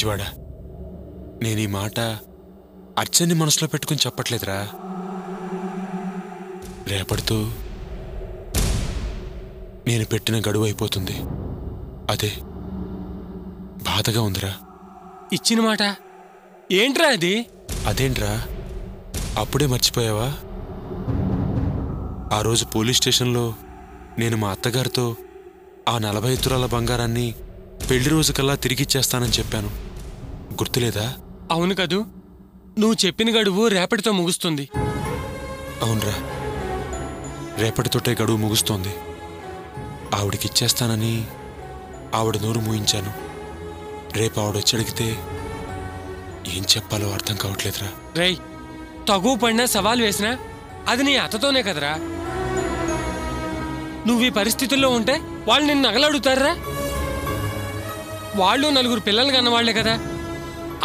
పిచ్చివాడా, నేను ఈ మాట అర్చన్ని మనసులో పెట్టుకుని చెప్పట్లేదురా. రేపటితో నేను పెట్టిన గడువు అయిపోతుంది. అదే బాధగా ఉందిరా. ఇచ్చిన మాట ఏంట్రా అది? అదేంట్రా అప్పుడే మర్చిపోయావా? ఆ రోజు పోలీస్ స్టేషన్లో నేను మా అత్తగారితో ఆ 40 తులాల బంగారాన్ని పెళ్లి రోజు కల్లా తిరిగిచ్చేస్తానని చెప్పాను. గుర్తులేదా? అవును కదూ, నువ్వు చెప్పిన గడువు రేపటితో ముగుస్తుంది. అవునరా, రేపటితోటే గడువు ముగుస్తోంది. ఆవిడికిచ్చేస్తానని ఆవిడ నోరు మూయించాను. రేపు ఆవిడొచ్చి అడిగితే ఏం చెప్పాలో అర్థం కావట్లేదురా. రేయ్, తగువ పడినా సవాల్ వేసినా అది నీ అత్తతోనే కదరా. నువ్వు ఈ పరిస్థితుల్లో ఉంటే వాళ్ళు నిన్ను నగలడుగుతారా? వాళ్ళు 4 పిల్లలు కన్నవాళ్లే కదా,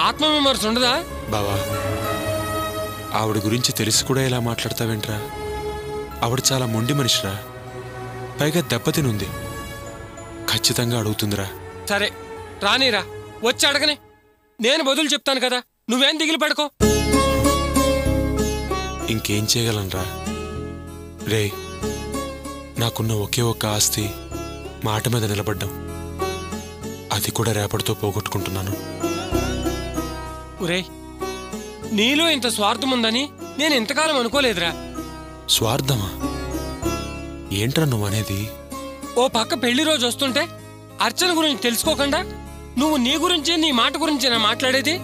ఆత్మవిమర్శ ఉండదా? బావా, ఆవిడ గురించి తెలిసి కూడా ఇలా మాట్లాడతావేంట్రా? ఆవిడ చాలా మొండి మనిషిరా, పైగా దెబ్బతినుంది. ఖచ్చితంగా అడుగుతుందిరా. సరే రానీరా, వచ్చి అడగనే, నేను బదులు చెప్తాను కదా, నువ్వేం దిగులు పడుకో. ఇంకేం చేయగలనరా రే? నాకున్న ఒకే ఒక్క ఆస్తి మాట మీద నిలబడ్డం. అది కూడా రేపటితో పోగొట్టుకుంటున్నాను. ఒరే, నీలో ఇంత స్వార్థం ఉందని నేను ఇంతకాలం అనుకోలేదురా. స్వార్థమా? ఏంట్రా నువ్వు అనేది? ఓ పక్క పెళ్లి రోజు వస్తుంటే అర్చన గురించి తెలుసుకోకుండా నువ్వు నీ గురించి, నీ మాట గురించి నా మాట్లాడేది?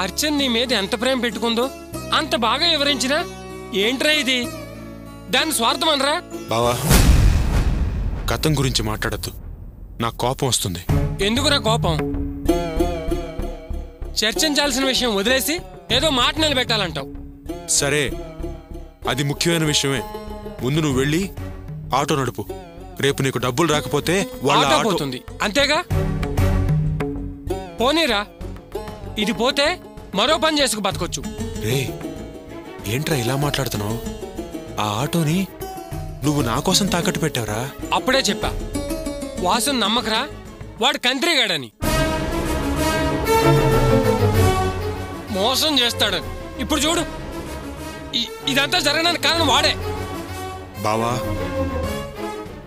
అర్చన నీ మీద ఎంత ప్రేమ పెట్టుకుందో అంత బాగా వివరించినా ఏంట్రా ఇది? దాని స్వార్థం అనరా? బావా, గతం గురించి మాట్లాడద్దు, నాకు కోపం వస్తుంది. ఎందుకురా కోపం? చర్చించాల్సిన విషయం వదిలేసి ఏదో మాట నిలబెట్టాలంటావు. సరే, అది ముఖ్యమైన విషయమే. ముందు నువ్వు వెళ్ళి ఆటో నడుపు. రేపు నీకు డబ్బులు రాకపోతే ఆటో పోతుంది అంతేగా? పోనీరా, ఇది పోతే మరో పని చేసుకు బతకొచ్చు. రే, ఏంట్రా ఇలా మాట్లాడుతున్నావు? ఆ ఆటోని నువ్వు నా కోసం తాకట్టు పెట్టావురా. అప్పుడే చెప్పా, వాసుని నమ్మకరా, వాడు కంత్రిగాడని, మోసం చేస్తాడని. ఇప్పుడు చూడు, ఇదంతా జరగడానికి కారణం వాడే. బావా,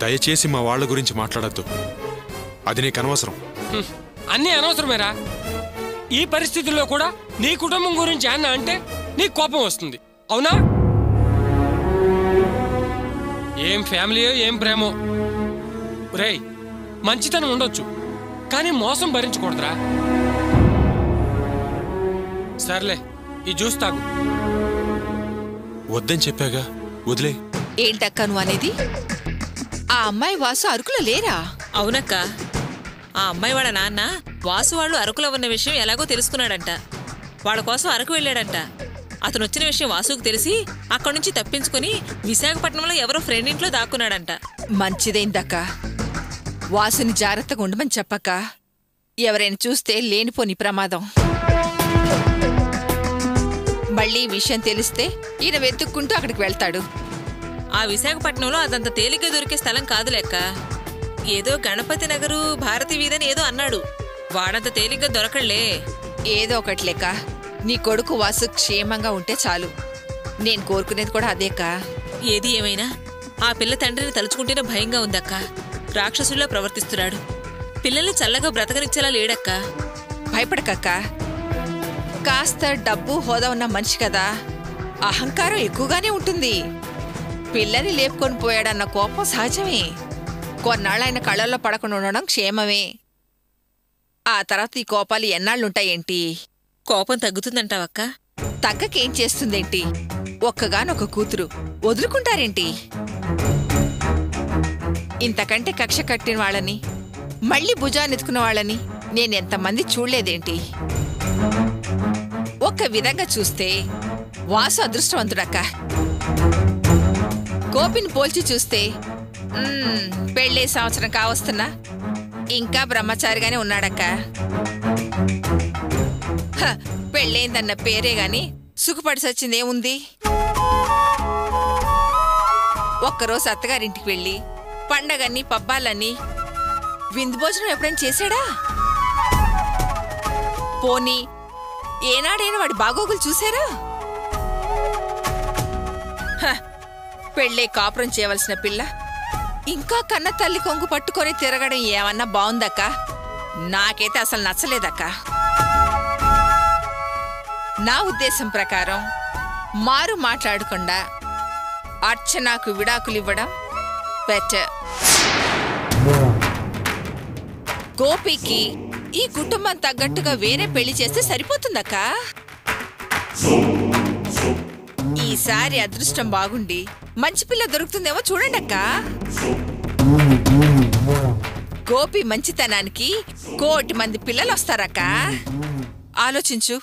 దయచేసి మా వాళ్ళ గురించి మాట్లాడద్దు, అది నీకు అనవసరం. అన్నీ అనవసరమేరా. ఈ పరిస్థితుల్లో కూడా నీ కుటుంబం గురించి అన్న అంటే నీకు కోపం వస్తుంది, అవునా? ఏం ఫ్యామిలీయో ఏం ప్రేమో. రేయ్, మంచితనం ఉండొచ్చు కానీ మోసం భరించకూడదురా. సర్లే, ఈ జ్యూస్ తాగు. వద్దని చెప్పాగా, వదిలే. ఏంటక్క నువ్వు అనేది? ఆ అమ్మాయి వాసు అరకులో లేరా? అవునక్క, ఆ అమ్మాయి వాళ్ళ నాన్న వాసు వాళ్ళు అరకులో ఉన్న విషయం ఎలాగో తెలుసుకున్నాడంట. వాళ్ళ కోసం అరకు వెళ్ళాడంట. అతను వచ్చిన విషయం వాసుకు తెలిసి అక్కడి నుంచి తప్పించుకుని విశాఖపట్నంలో ఎవరో ఫ్రెండ్ ఇంట్లో దాక్కున్నాడంట. మంచిదైందక్క. వాసుని జాగ్రత్తగా ఉండమని చెప్పక్క. ఎవరైనా చూస్తే లేనిపోని ప్రమాదం. మళ్ళీ విషయం తెలిస్తే ఈయన వెతుక్కుంటూ అక్కడికి వెళ్తాడు. ఆ విశాఖపట్నంలో అదంత తేలిగ్గా దొరికే స్థలం కాదు లెక్క. ఏదో గణపతి నగరు భారతి వీధని ఏదో అన్నాడు. వాడంత తేలిగ్గా దొరకళ్లే. ఏదో ఒకటి లెక్క, నీ కొడుకు వాసు క్షేమంగా ఉంటే చాలు. నేను కోరుకునేది కూడా అదేక్క. ఏది ఏమైనా ఆ పిల్ల తండ్రిని తలుచుకుంటేనే భయంగా ఉందక్క. రాక్షసుల్లా ప్రవర్తిస్తున్నాడు. పిల్లల్ని చల్లగా బ్రతకనిచ్చేలా లేడక్క. భయపడకక్క, కాస్త డబ్బు హోదా ఉన్న మనిషి కదా, అహంకారం ఎక్కువగానే ఉంటుంది. పిల్లని లేపుకొని పోయాడన్న కోపం సహజమే. కొన్నాళ్ళైన కళ్ళల్లో పడకుండా ఉండడం క్షేమమే. ఆ తర్వాత ఈ కోపాలు ఎన్నాళ్ళుంటాయేంటి? కోపం తగ్గుతుందంటావక్క? తగ్గకేం చేస్తుందేంటి? ఒక్కగానొక కూతురు వదులుకుంటారేంటి? ఇంతకంటే కక్ష కట్టిన వాళ్ళని, మళ్ళీ భుజానెత్తుకున్న వాళ్ళని నేనెంతమంది చూడలేదేంటి? ఒక్క విధంగా చూస్తే వాసు అదృష్టవంతుడక్క. గోపిని పోల్చి చూస్తే పెళ్ళే సంవత్సరం కావస్తున్నా ఇంకా బ్రహ్మచారిగానే ఉన్నాడక్క. పెళ్ళైందన్న పేరే గాని సుఖపడి సచ్చిందేముంది? ఒక్కరోజు అత్తగారింటికి వెళ్ళి పండగని పబ్బాలని విందు భోజనం ఎప్పుడైనా చేశాడా? పోనీ ఏనాడైనా వాడి బాగోగులు చూసారా? పెళ్ళే కాపురం చేయవలసిన పిల్ల ఇంకా కన్న తల్లి కొంగు పట్టుకొని తిరగడం ఏమన్నా బావుందక్క? నాకైతే అసలు నచ్చలేదక్క. నా ఉద్దేశం ప్రకారం మారు మాట్లాడకుండా అర్చనకు విడాకులివ్వడం బెటర్. గోపికి ఈ కుటుంబం తగ్గట్టుగా వేరే పెళ్లి చేస్తే సరిపోతుందక్క. ఈసారి అదృష్టం బాగుండి మంచి పిల్ల దొరుకుతుందేమో చూడండి అక్క. గోపి మంచితనానికి 1,000,000 మంది పిల్లలు వస్తారక్క. ఆలోచించు.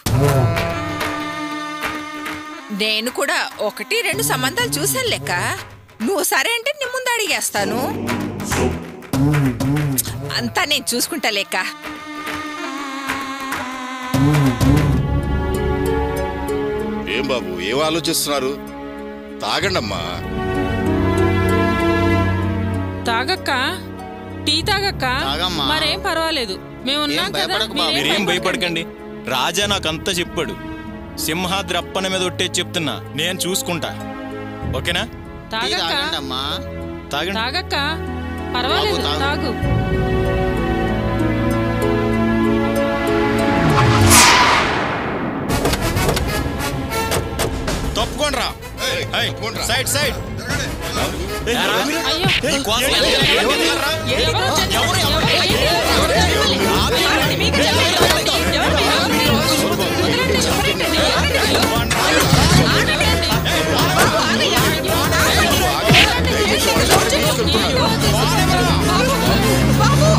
నేను కూడా 1-2 సంబంధాలు చూశాను లెక్క. నువ్వు సరే అంటే నీ ముందు అడిగేస్తాను. అంతా నేను చూసుకుంటా లెక్క. ఏం బాబు, ఏం ఆలోచిస్తున్నారు? తాగండమ్మా. తాగక్క, టీ తాగక్క. మరేం పర్వాలేదు, మేమున్నాం కదా. మీరేం భయపడకండి, రాజా నాకంతా చెప్పాడు. సింహాద్రి అప్పన మీద ఒట్టే చెప్తున్నా, నేను చూసుకుంటా. ఓకేనా? తాగక్క, తాగండి. తాగక్క, పర్వాలేదు, తాగు. తప్పుకోండ్రా. Side side.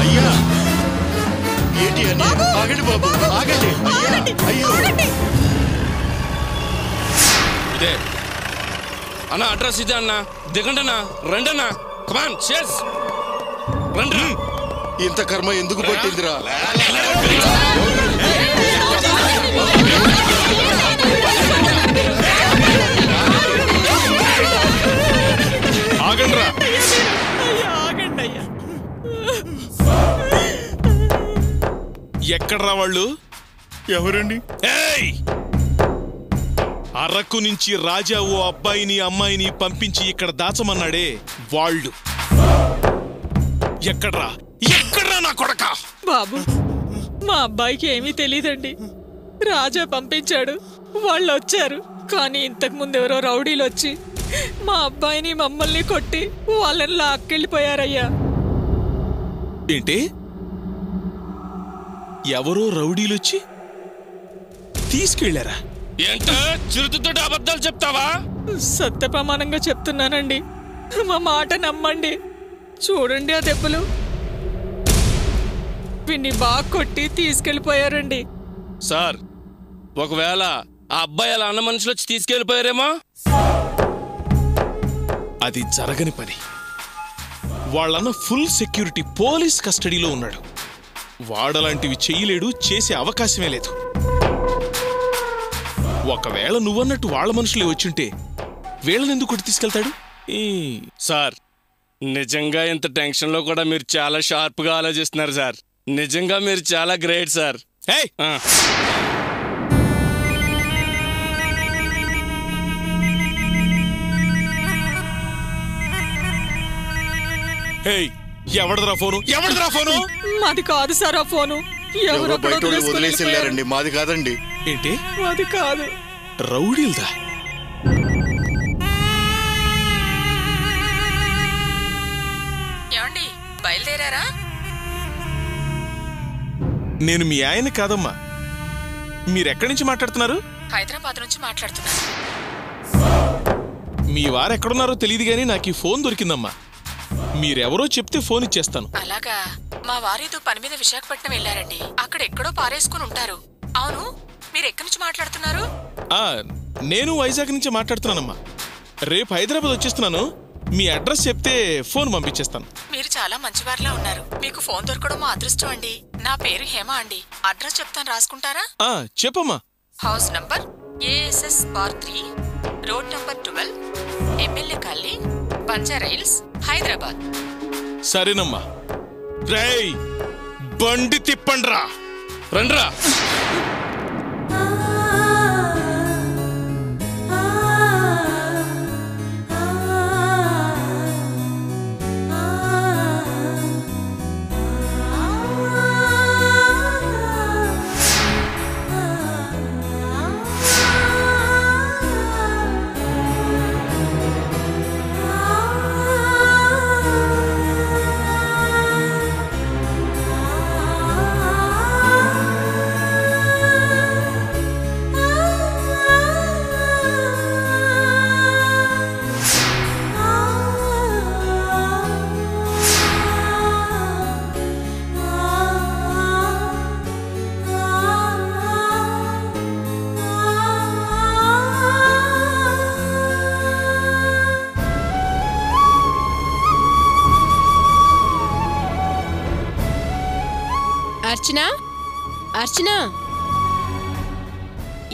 అయ్యా ఏంటి అని? ఆగండి బాబు, ఆగండి. అయ్యో ఇదే అన్న, అడ్రస్ ఇదే అన్న. దిగండి అన్న, రండి అన్న. కమాన్ చేస్ రండి. ఇంత కర్మ ఎందుకు పట్టిందిరా? ఆగండ్రా. ఎక్కడ్రా వాళ్ళు? ఎవరండి? అరకు నుంచి రాజా ఓ అబ్బాయిని అమ్మాయిని పంపించి ఇక్కడ దాచమన్నాడే వాళ్ళు. ఎక్కడ్రా ఎక్కడ్రా నా కొడక? బాబు, మా అబ్బాయికి ఏమీ తెలీదండి. రాజా పంపించాడు, వాళ్ళు వచ్చారు. కానీ ఇంతకు ముందు ఎవరో రౌడీలు వచ్చి మా అబ్బాయిని మమ్మల్ని కొట్టి వాళ్ళని లాక్కెళ్ళిపోయారయ్యా. ఏంటి? ఎవరో రౌడీలొచ్చి తీసుకెళ్లారా? ఏంటో చిరుతుతో అబద్ధాలు చెప్తావా? సత్య ప్రమాణంగా చెప్తున్నానండి, మా మాట నమ్మండి. చూడండి ఆ దెబ్బలు. వీణ్ణి బాగా కొట్టి తీసుకెళ్లిపోయారండి. సార్, ఒకవేళ ఆ అబ్బాయి అలా అన్న మనుషులు వచ్చి తీసుకెళ్లిపోయారేమో? అది జరగని పని. వాళ్ళన్న ఫుల్ సెక్యూరిటీ పోలీస్ కస్టడీలో ఉన్నాడు. వాడలాంటివి చెయ్యలేడు, చేసే అవకాశమే లేదు. ఒకవేళ నువ్వన్నట్టు వాళ్ళ మనుషులే వచ్చుంటే వీళ్ళనెందుకు కొట్టి తీసుకెళ్తాడు? సార్, నిజంగా ఇంత టెన్షన్ లో కూడా మీరు చాలా షార్ప్ గా ఆలోచిస్తున్నారు సార్. నిజంగా మీరు చాలా గ్రేట్ సార్. ఎవడదరా ఫోను? ఎవడదరా ఫోను? మాది కాదు సార్ ఆ ఫోను. ఎవరో బయట వదిలేసి వెళ్ళారండి, మాది కాదండి. ఏంటి? మాది కాదు. రౌడీల్దా? ఏమండి, బయలుదేరారా? నేను మీ ఆయన కాదమ్మా. మీరెక్కడి నుంచి మాట్లాడుతున్నారు? హైదరాబాద్ నుంచి మాట్లాడుతున్నారు. మీ వారెక్కడున్నారో తెలియదు గానీ నాకు ఈ ఫోన్ దొరికిందమ్మా. మీరెవరో చెప్తే ఫోన్ ఇచ్చేస్తాను. అలాగా? మా వారితో పని మీద విశాఖపట్నం వెళ్ళారండి. అక్కడ ఎక్కడో పారేసుకుని ఉంటారు. అవును, మీరు ఎక్కడి నుంచి మాట్లాడుతున్నారు? నేను వైజాగ్ నుంచి మాట్లాడుతున్నానమ్మా. రేపు హైదరాబాద్ వచ్చేస్తున్నాను. మీ అడ్రస్ చెప్తే ఫోన్ పంపించేస్తాను. మీరు చాలా మంచివారిలా ఉన్నారు. మీకు ఫోన్ దొరకడం మా అదృష్టం అండి. నా పేరు హేమ అండి. అడ్రస్ చెప్తాను, రాసుకుంటారా? చెప్పమ్మా. House number ASS bar 3, road number 12, MLA colony, Banjara Hills, రండ్రా. అర్చన, అర్చన,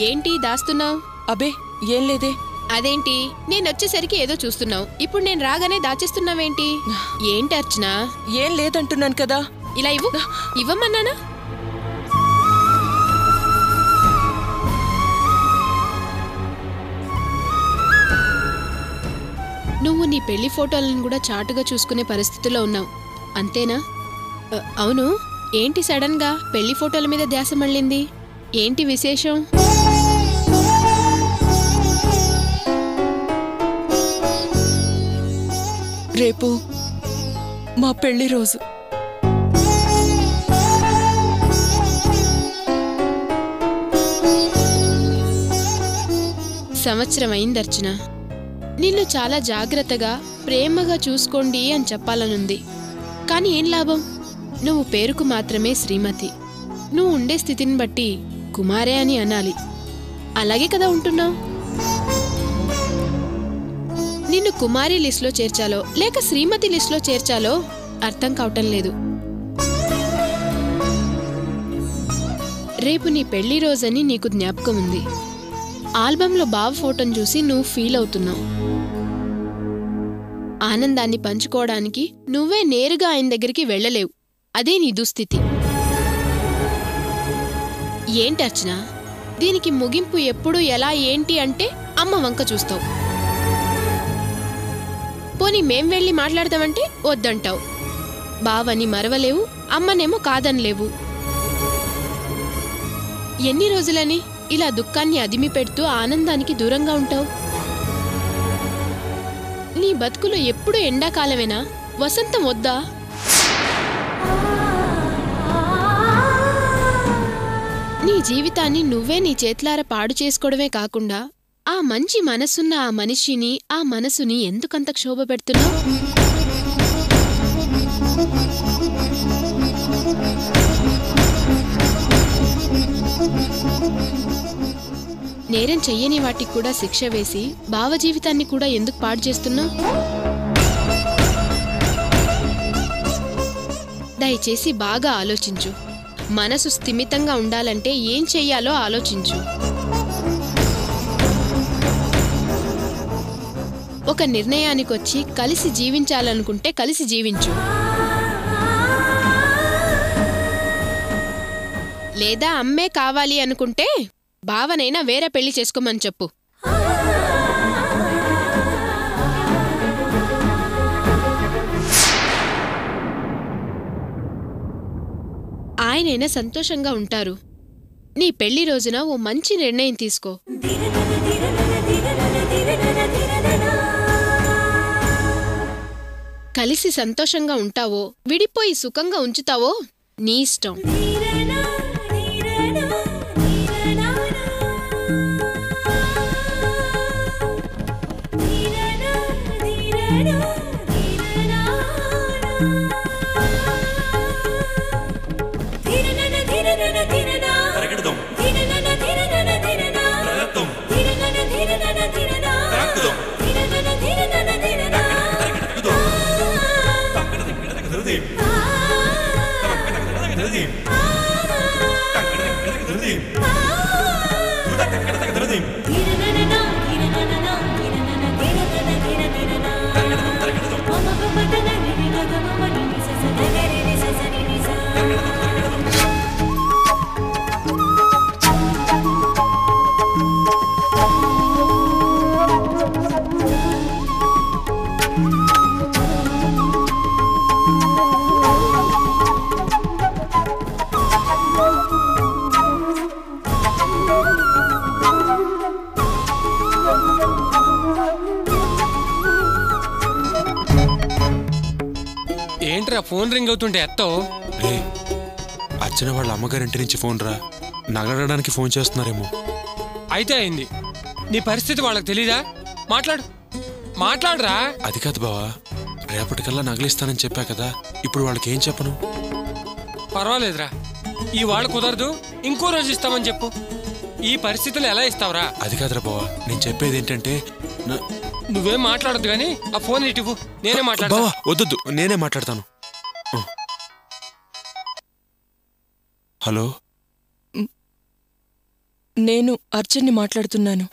ఏంటి దాస్తున్నావు? అబే ఏం లేదే. అదేంటి నేనొచ్చేసరికి ఏదో చూస్తున్నావు, ఇప్పుడు నేను రాగానే దాచేస్తున్నావేంటి? ఏంటి అర్చన? ఏం లేదంటున్నాను కదా. ఇలా ఇవ్వు. ఇవ్వమన్నానా? నువ్వు నీ పెళ్లి ఫోటోలను కూడా చాటుగా చూసుకునే పరిస్థితిలో ఉన్నావు, అంతేనా? అవును, ఏంటి సడన్ గా పెళ్లి ఫోటోల మీద ధ్యాస మళ్ళింది? ఏంటి విశేషం? రేపు మా పెళ్లి రోజు. సంవత్సరం అయింది అర్చన. నిన్ను చాలా జాగ్రత్తగా ప్రేమగా చూసుకోండి అని చెప్పాలనుంది, కానీ ఏం లాభం? నువ్వు పేరుకు మాత్రమే శ్రీమతి. నువ్వు ఉండే స్థితిని బట్టి కుమారే అని అనాలి. అలాగే కదా ఉంటున్నావు. నిన్ను కుమారి లిస్టులో చేర్చాలో లేక శ్రీమతి లిస్టులో చేర్చాలో అర్థం కావటం లేదు. రేపు నీ పెళ్లి రోజని నీకు జ్ఞాపకం ఉంది. ఆల్బంలో బావ ఫోటోను చూసి నువ్వు ఫీల్ అవుతున్నావు. ఆనందాన్ని పంచుకోవడానికి నువ్వే నేరుగా ఆయన దగ్గరికి వెళ్ళలేవు. అదే నీ దుస్థితి. ఏంటి అర్చన, దీనికి ముగింపు ఎప్పుడు ఎలా ఏంటి అంటే అమ్మ వంక చూస్తావు. పోనీ మేం వెళ్ళి మాట్లాడదామంటే వద్దంటావు. బావని మరవలేవు, అమ్మనేమో కాదనలేవు. ఎన్ని రోజులని ఇలా దుఃఖాన్ని అదిమి పెడుతూ ఆనందానికి దూరంగా ఉంటావు? నీ బతుకులో ఎప్పుడు ఎండాకాలమేనా? వసంతం వద్దా? నీ జీవితాన్ని నువ్వే నీ చేతులారా పాడు చేసుకోవడమే కాకుండా ఆ మంచి మనసున్న ఆ మనిషిని, ఆ మనసుని ఎందుకంత క్షోభ పెడుతున్నావు? నేరం చెయ్యని వాటికి కూడా శిక్ష వేసి భావ జీవితాన్ని కూడా ఎందుకు పాడు చేస్తున్నావు? దయచేసి బాగా ఆలోచించు. మనసు స్థిమితంగా ఉండాలంటే ఏం చెయ్యాలో ఆలోచించు. ఒక నిర్ణయానికొచ్చి కలిసి జీవించాలనుకుంటే కలిసి జీవించు. లేదా అమ్మే కావాలి అనుకుంటే బావనైనా వేరే పెళ్లి చేసుకోమని చెప్పు. ఆయనైనా సంతోషంగా ఉంటారు. నీ పెళ్లి రోజున ఓ మంచి నిర్ణయం తీసుకో. కలిసి సంతోషంగా ఉంటావో విడిపోయి సుఖంగా ఉంచుతావో నీ ఇష్టం. ఏంట్రా ఫోన్ రింగ్ అవుతుంటే ఎత్తావు? రే, అర్చన వాళ్ళ అమ్మగారింటి నుంచి ఫోన్ రా, నగలడడానికి ఫోన్ చేస్తున్నారేమో. అయితే అయింది. నీ పరిస్థితి వాళ్ళకి తెలీదా? మాట్లాడరా. అది కాదు బావా, రేపటికల్లా నగలిస్తానని చెప్పా కదా, ఇప్పుడు వాళ్ళకి ఏం చెప్పను? పర్వాలేదురా, ఈ వాళ్ళు కుదరదు, ఇంకో రోజు ఇస్తామని చెప్పు. ఈ పరిస్థితులు ఎలా ఇస్తావురా? అది కాదురా బావా, నేను చెప్పేది ఏంటంటే నువ్వేం మాట్లాడద్దు గానీ ఆ ఫోన్ ఇటువు, నేనే మాట్లాడతా. బావా వద్దొద్దు, నేనే మాట్లాడతాను. నేను అర్చన్ని మాట్లాడుతున్నాను.